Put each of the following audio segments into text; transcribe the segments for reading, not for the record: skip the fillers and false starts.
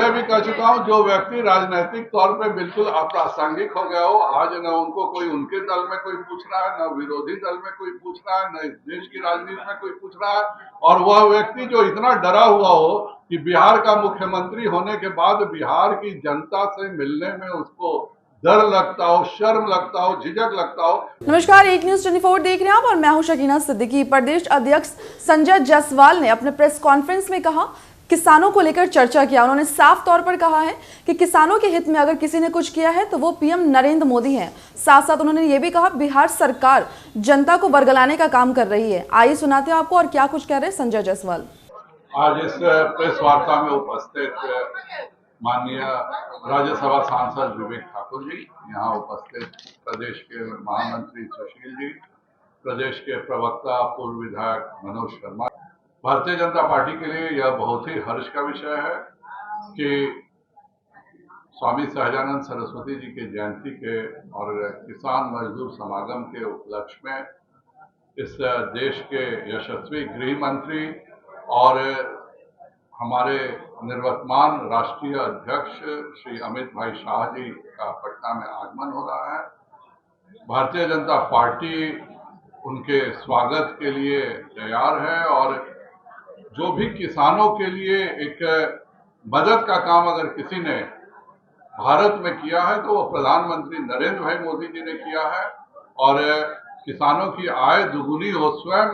पहले भी कह चुका हूं, जो व्यक्ति राजनीतिक तौर पे बिल्कुल अप्रासंगिक हो गया हो, आज न उनको कोई उनके दल में कोई पूछ रहा है, न विरोधी दल में कोई पूछ रहा है, न इस देश की राजनीति में कोई पूछ रहा है, और वह व्यक्ति जो इतना डरा हुआ हो कि बिहार का मुख्यमंत्री होने के बाद बिहार की जनता से मिलने में उसको डर लगता हो, शर्म लगता हो, झिझक लगता हो। नमस्कार, एक न्यूज 24 देख रहे हैं आप और मैं हूं शकीना सिद्दीकी। प्रदेश अध्यक्ष संजय जायसवाल ने अपने प्रेस कॉन्फ्रेंस में कहा, किसानों को लेकर चर्चा किया। उन्होंने साफ तौर पर कहा है कि किसानों के हित में अगर किसी ने कुछ किया है तो वो पीएम नरेंद्र मोदी हैं। साथ साथ उन्होंने ये भी कहा, बिहार सरकार जनता को बरगलाने का काम कर रही है। आइए सुनाते हैं आपको और क्या कुछ कह रहे हैं संजय जायसवाल। आज इस प्रेस वार्ता में उपस्थित माननीय राज्यसभा सांसद विवेक ठाकुर जी, यहाँ उपस्थित प्रदेश के महामंत्री सुशील जी, प्रदेश के प्रवक्ता पूर्व विधायक मनोज शर्मा। भारतीय जनता पार्टी के लिए यह बहुत ही हर्ष का विषय है कि स्वामी सहजानंद सरस्वती जी के जयंती के और किसान मजदूर समागम के उपलक्ष्य में इस देश के यशस्वी गृह मंत्री और हमारे निवर्तमान राष्ट्रीय अध्यक्ष श्री अमित भाई शाह जी का पटना में आगमन हो रहा है। भारतीय जनता पार्टी उनके स्वागत के लिए तैयार है और जो भी किसानों के लिए एक मदद का काम अगर किसी ने भारत में किया है तो वो प्रधानमंत्री नरेंद्र भाई मोदी जी ने किया है। और किसानों की आय दुगुनी हो, स्वयं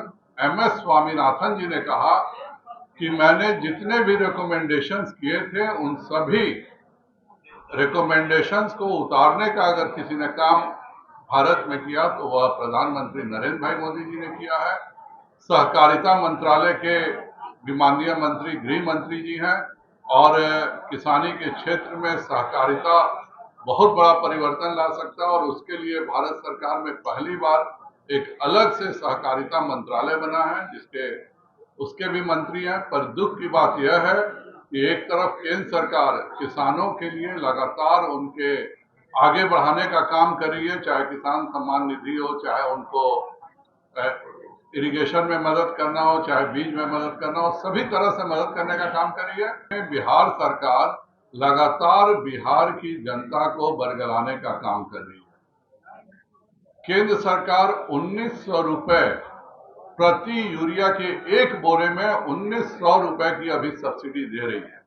MS स्वामीनाथन जी ने कहा कि मैंने जितने भी रिकमेंडेशंस किए थे उन सभी रिकमेंडेशंस को उतारने का अगर किसी ने काम भारत में किया तो वह प्रधानमंत्री नरेंद्र भाई मोदी जी ने किया है। सहकारिता मंत्रालय के माननीय मंत्री गृह मंत्री जी हैं और किसानी के क्षेत्र में सहकारिता बहुत बड़ा परिवर्तन ला सकता है और उसके लिए भारत सरकार में पहली बार एक अलग से सहकारिता मंत्रालय बना है जिसके उसके भी मंत्री हैं। पर दुख की बात यह है कि एक तरफ केंद्र सरकार किसानों के लिए लगातार उनके आगे बढ़ाने का काम कर रही है, चाहे किसान सम्मान निधि हो, चाहे उनको इरिगेशन में मदद करना हो, चाहे बीज में मदद करना हो, सभी तरह से मदद करने का काम कर रही है। बिहार सरकार लगातार बिहार की जनता को बरगलाने का काम कर रही है। केंद्र सरकार 1900 रुपए प्रति यूरिया के एक बोरे में 1900 रुपए की अभी सब्सिडी दे रही है।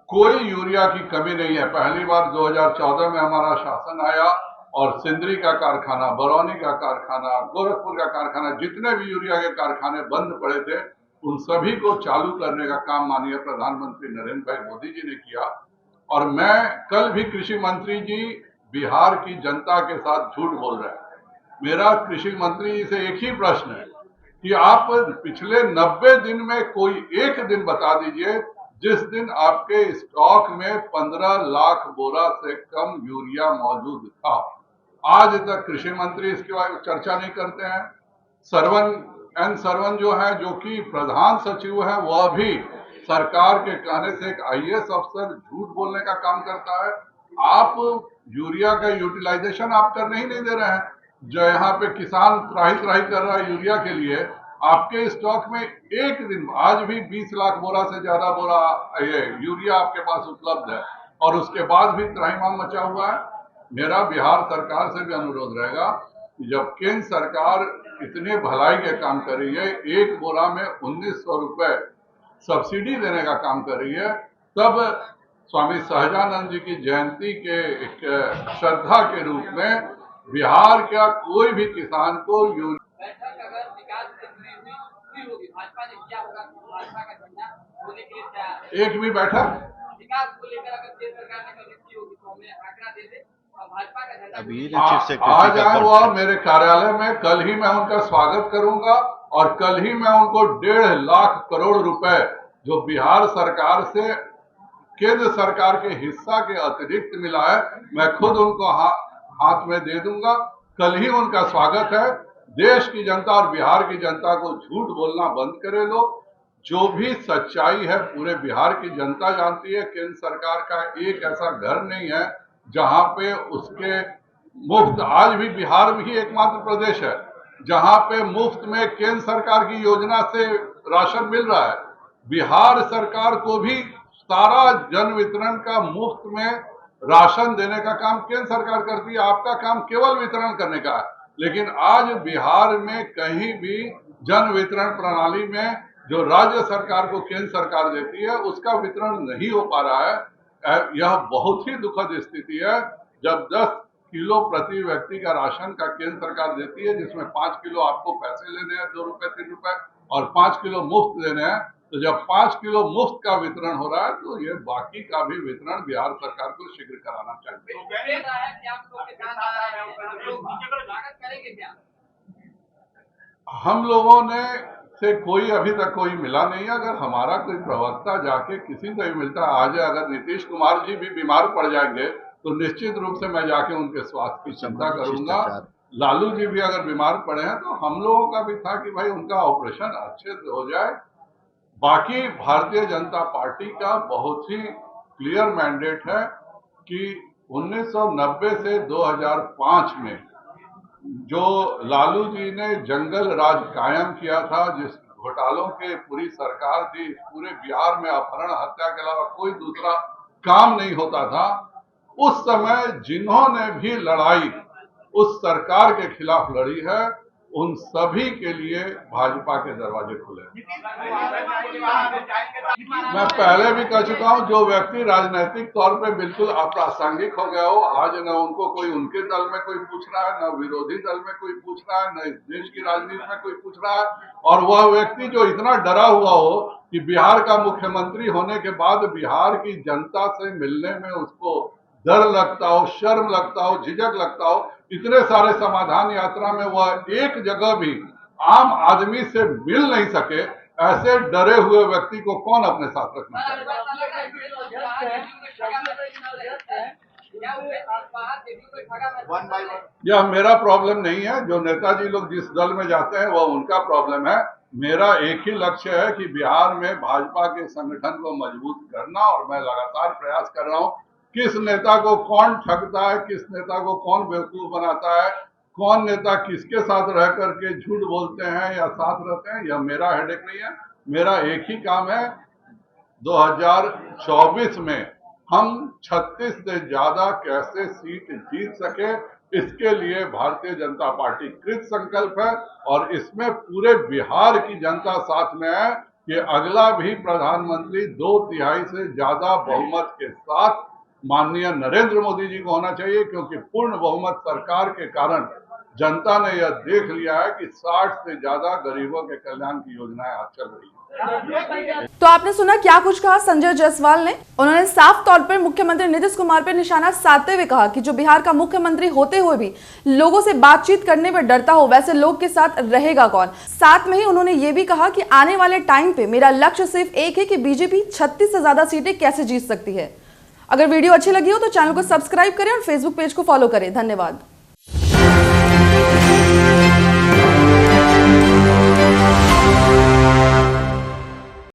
कोई यूरिया की कमी नहीं है। पहली बार 2014 में हमारा शासन आया और सिंदरी का कारखाना, बरौनी का कारखाना, गोरखपुर का कारखाना, जितने भी यूरिया के कारखाने बंद पड़े थे उन सभी को चालू करने का काम माननीय प्रधानमंत्री नरेंद्र भाई मोदी जी ने किया। और मैं कल भी कृषि मंत्री जी बिहार की जनता के साथ झूठ बोल रहे हैं। मेरा कृषि मंत्री जी से एक ही प्रश्न है कि आप पिछले 90 दिन में कोई एक दिन बता दीजिए जिस दिन आपके स्टॉक में 15 लाख बोरा से कम यूरिया मौजूद था। आज तक कृषि मंत्री इसके बारे में चर्चा नहीं करते हैं। सरवन जो है, जो कि प्रधान सचिव है, वह भी सरकार के कहने से एक IAS अफसर झूठ बोलने का काम करता है। आप यूरिया का यूटिलाइजेशन आप करने ही नहीं दे रहे हैं। जो यहाँ पे किसान त्राही त्राही कर रहा है यूरिया के लिए, आपके स्टॉक में एक दिन आज भी 20 लाख बोरा से ज्यादा बोरा ये यूरिया आपके पास उपलब्ध है और उसके बाद भी त्राहीमाम मचा हुआ है। मेरा बिहार सरकार से भी अनुरोध रहेगा कि जब केंद्र सरकार इतने भलाई के काम कर रही है, एक बोरा में 1900 रुपए सब्सिडी देने का काम कर रही है, तब स्वामी सहजानंद जी की जयंती के एक श्रद्धा के रूप में बिहार का कोई भी किसान को एक भी बैठक आ जाए वो मेरे कार्यालय में, कल ही मैं उनका स्वागत करूंगा और कल ही मैं उनको 1.5 लाख करोड़ रुपए जो बिहार सरकार से केंद्र सरकार के हिस्सा के अतिरिक्त मिला है, मैं खुद उनको हाथ में दे दूंगा। कल ही उनका स्वागत है। देश की जनता और बिहार की जनता को झूठ बोलना बंद करे लोग। जो भी सच्चाई है पूरे बिहार की जनता जानती है। केंद्र सरकार का एक ऐसा घर नहीं है जहां पे उसके मुफ्त, आज भी बिहार भी एकमात्र प्रदेश है जहां पे मुफ्त में केंद्र सरकार की योजना से राशन मिल रहा है। बिहार सरकार को भी सारा जन वितरण का मुफ्त में राशन देने का काम केंद्र सरकार करती है, आपका काम केवल वितरण करने का है। लेकिन आज बिहार में कहीं भी जन वितरण प्रणाली में जो राज्य सरकार को केंद्र सरकार देती है उसका वितरण नहीं हो पा रहा है। यह बहुत ही दुखद स्थिति है। जब 10 किलो प्रति व्यक्ति का राशन का केंद्र सरकार देती है, जिसमें 5 किलो आपको पैसे लेने हैं, 2 रुपए 3 रुपए, और 5 किलो मुफ्त देने हैं, तो जब 5 किलो मुफ्त का वितरण हो रहा है तो ये बाकी का भी वितरण बिहार सरकार को शीघ्र कराना चाहिए। हम लोगों ने से कोई अभी तक कोई मिला नहीं है। अगर हमारा कोई प्रवक्ता जाके किसी से भी मिलता है, आज अगर नीतीश कुमार जी भी बीमार पड़ जाएंगे तो निश्चित रूप से मैं जाके उनके स्वास्थ्य की चिंता करूंगा। लालू जी भी अगर बीमार पड़े हैं तो हम लोगों का भी था कि भाई उनका ऑपरेशन अच्छे से हो जाए। बाकी भारतीय जनता पार्टी का बहुत ही क्लियर मैंडेट है कि 1990 से 2005 में जो लालू जी ने जंगल राज कायम किया था, जिस घोटालों के पूरी सरकार थी, पूरे बिहार में अपहरण हत्या के अलावा कोई दूसरा काम नहीं होता था, उस समय जिन्होंने भी लड़ाई उस सरकार के खिलाफ लड़ी है, उन सभी के लिए भाजपा के दरवाजे खुले। मैं पहले भी कह चुका हूं, जो व्यक्ति राजनीतिक तौर पे बिल्कुल अप्रासंगिक हो गया हो, आज न उनको कोई उनके दल में कोई पूछ रहा है, न विरोधी दल में कोई पूछ रहा है, न इस देश की राजनीति में कोई पूछ रहा है, और वह व्यक्ति जो इतना डरा हुआ हो कि बिहार का मुख्यमंत्री होने के बाद बिहार की जनता से मिलने में उसको डर लगता हो, शर्म लगता हो, झिझक लगता हो, इतने सारे समाधान यात्रा में वह एक जगह भी आम आदमी से मिल नहीं सके, ऐसे डरे हुए व्यक्ति को कौन अपने साथ रखना चाहेगा? यह मेरा प्रॉब्लम नहीं है। जो नेताजी लोग जिस दल में जाते हैं वह उनका प्रॉब्लम है। मेरा एक ही लक्ष्य है कि बिहार में भाजपा के संगठन को मजबूत करना, और मैं लगातार प्रयास कर रहा हूं। किस नेता को कौन ठगता है, किस नेता को कौन बेवकूफ बनाता है, कौन नेता किसके साथ रह करके झूठ बोलते हैं या साथ रहते हैं, यह मेरा हेडेक नहीं है। मेरा एक ही काम है, 2024 में हम 36 से ज्यादा कैसे सीट जीत सके, इसके लिए भारतीय जनता पार्टी कृत संकल्प है, और इसमें पूरे बिहार की जनता साथ में है कि अगला भी प्रधानमंत्री 2/3 से ज्यादा बहुमत के साथ माननीय नरेंद्र मोदी जी को होना चाहिए, क्योंकि पूर्ण बहुमत सरकार के कारण जनता ने यह देख लिया है कि 60 से ज्यादा गरीबों के कल्याण की योजनाएं आज चल रही हैं। तो आपने सुना क्या कुछ कहा संजय जायसवाल ने। उन्होंने साफ तौर पर मुख्यमंत्री नीतीश कुमार पर निशाना साधते हुए कहा कि जो बिहार का मुख्यमंत्री होते हुए भी लोगों से बातचीत करने में डरता हो, वैसे लोग के साथ रहेगा कौन। साथ में ही उन्होंने ये भी कहा कि आने वाले टाइम पे मेरा लक्ष्य सिर्फ एक है कि बीजेपी 36 से ज्यादा सीटें कैसे जीत सकती है। अगर वीडियो अच्छी लगी हो तो चैनल को सब्सक्राइब करें और फेसबुक पेज को फॉलो करें। धन्यवाद।